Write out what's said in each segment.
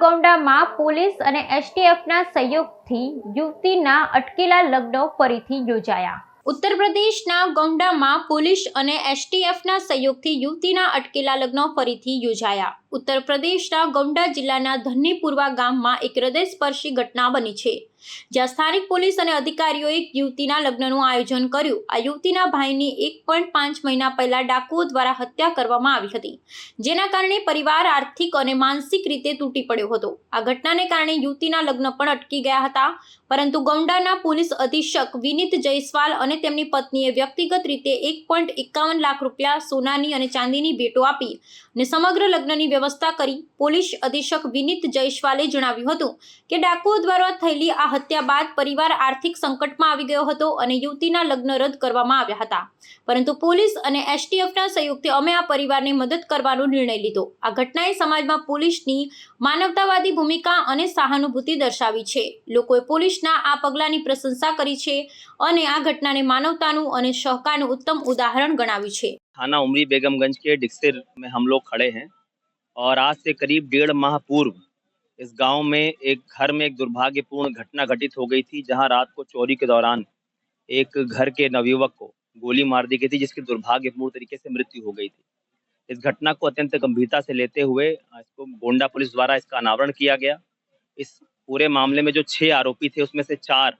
ગોંડામાં police અને એસટીએફના સહયોગથી યુવતીના અટકેલા લગ્ન ફરીથી યોજાયા। ઉત્તર પ્રદેશના ગોંડામાં પોલીસ અને એસટીએફના સહયોગથી યુવતીના અટકેલા લગ્ન ફરીથી યોજાયા। ઉત્તર પ્રદેશના ગોંડા જિલ્લાના ધન્નીપુરવા ગામમાં એક હૃદયસ્પર્શી ઘટના બની છે, જ્યાં સ્થાનિક પોલીસ અને અધિકારીઓએ યુવતીના લગ્નનું આયોજન કર્યું। આ યુવતીના ભાઈની 1.5 મહિના પહેલા ડાકુઓ દ્વારા હત્યા કરવામાં આવી હતી, જેના કારણે પરિવાર આર્થિક અને માનસિક રીતે તૂટી પડ્યો હતો। આ ઘટનાને કારણે યુવતીના લગ્ન પણ અટકી ગયા હતા, પરંતુ ગોંડાના પોલીસ અધિક્ષક વિનીત જયસ્વાલ અને તેમની પત્નીએ વ્યક્તિગત રીતે 1.51 લાખ રૂપિયા સોનાની અને ચાંદીની ભેટો આપી અને સમગ્ર લગ્નની વ્યવસ્થા કરી। પોલીસ અધિક્ષક વિનીત જયસ્વાલે જણાવ્યું હતું કે ડાકુઓ દ્વારા થયેલી આ હત્યા બાદ પરિવાર આર્થિક સંકટમાં આવી ગયો હતો અને યુવતીના લગ્ન રદ કરવામાં આવ્યા હતા, પરંતુ પોલીસ અને એસટીએફના સહયોગથી અમે આ પરિવારને મદદ કરવાનો નિર્ણય લીધો। આ ઘટનાએ સમાજમાં પોલીસની માનવતાવાદી ભૂમિકા અને સહાનુભૂતિ દર્શાવી છે। લોકોએ પોલીસના આ પગલાંની પ્રશંસા કરી છે અને આ ઘટનાને માનવતાનું અને સહકારનું उत्तम उदाहरण गणावी छे। थाना उमरी बेगमगंज के डिक्सिर में हम लोग खड़े हैं और आज से करीब 1.5 माह पूर्व इस गांव में एक घर में एक दुर्भाग्यपूर्ण घटना घटित हो गई थी, जहां रात को चोरी के दौरान एक घर के नवयुवक को गोली मार दी गई थी, जिसकी दुर्भाग्यपूर्ण तरीके से मृत्यु हो गई थी। इस घटना को अत्यंत गंभीरता से लेते हुए इसको गोंडा पुलिस द्वारा इसका अनावरण किया गया। इस पूरे मामले में जो 6 आरोपी थे उसमें से 4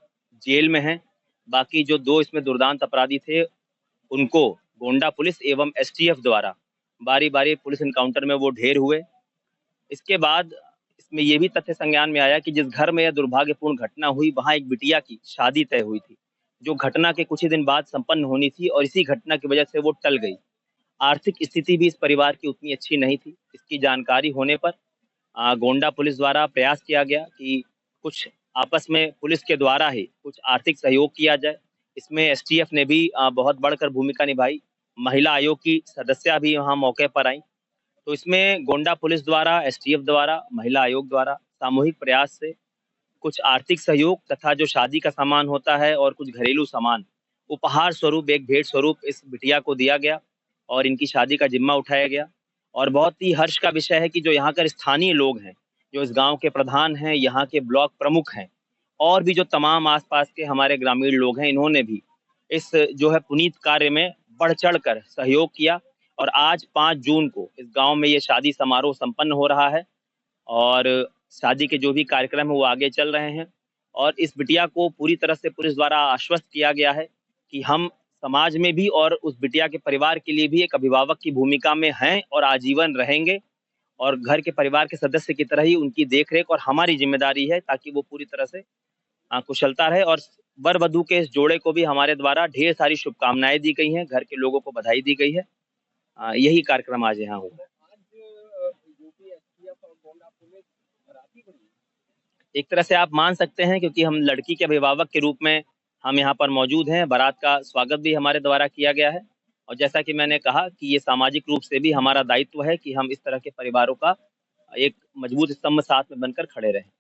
जेल में हैं, बाकी जो 2 इसमें दुर्दांत अपराधी थे उनको गोंडा पुलिस एवं एसटीएफ द्वारा बारी बारी पुलिस इनकाउंटर में वो ढेर हुए। इसके बाद इसमें ये भी तथ्य संज्ञान में आया कि जिस घर में यह दुर्भाग्यपूर्ण घटना हुई वहां एक बिटिया की शादी तय हुई थी, जो घटना के कुछ ही दिन बाद संपन्न होनी थी, और इसी घटना की वजह से वो टल गई। आर्थिक स्थिति भी इस परिवार की उतनी अच्छी नहीं थी। इसकी जानकारी होने पर गोंडा पुलिस द्वारा प्रयास किया गया कि कुछ आपस में पुलिस के द्वारा ही कुछ आर्थिक सहयोग किया जाए। इसमें एसटीएफ ने भी बहुत बढ़कर भूमिका निभाई। महिला आयोग की सदस्या भी वहाँ मौके पर आई। तो इसमें गोंडा पुलिस द्वारा, एसटीएफ द्वारा, महिला आयोग द्वारा सामूहिक प्रयास से कुछ आर्थिक सहयोग तथा जो शादी का सामान होता है और कुछ घरेलू सामान उपहार स्वरूप, एक भेंट स्वरूप इस बिटिया को दिया गया और इनकी शादी का जिम्मा उठाया गया। और बहुत ही हर्ष का विषय है कि जो यहाँ के स्थानीय लोग हैं, जो इस गांव के प्रधान हैं, यहाँ के ब्लॉक प्रमुख हैं, और भी जो तमाम आसपास के हमारे ग्रामीण लोग हैं, इन्होंने भी इस जो है पुनीत कार्य में बढ़ चढ़ कर सहयोग किया। और आज 5 जून को इस गांव में ये शादी समारोह संपन्न हो रहा है और शादी के जो भी कार्यक्रम है वो आगे चल रहे हैं। और इस बिटिया को पूरी तरह से पुलिस द्वारा आश्वस्त किया गया है कि हम समाज में भी और उस बिटिया के परिवार के लिए भी एक अभिभावक की भूमिका में हैं और आजीवन रहेंगे, और घर के परिवार के सदस्य की तरह ही उनकी देखरेख और हमारी जिम्मेदारी है, ताकि वो पूरी तरह से कुशलता रहे। और वर वधू के इस जोड़े को भी हमारे द्वारा ढेर सारी शुभकामनाएं दी गई हैं, घर के लोगों को बधाई दी गई है। यही कार्यक्रम आज यहाँ हुआ। एक तरह से आप मान सकते हैं, क्योंकि हम लड़की के अभिभावक के रूप में हम यहाँ पर मौजूद हैं। बारात का स्वागत भी हमारे द्वारा किया गया है, और जैसा कि मैंने कहा कि ये सामाजिक रूप से भी हमारा दायित्व है कि हम इस तरह के परिवारों का एक मजबूत स्तंभ साथ में बनकर खड़े रहें।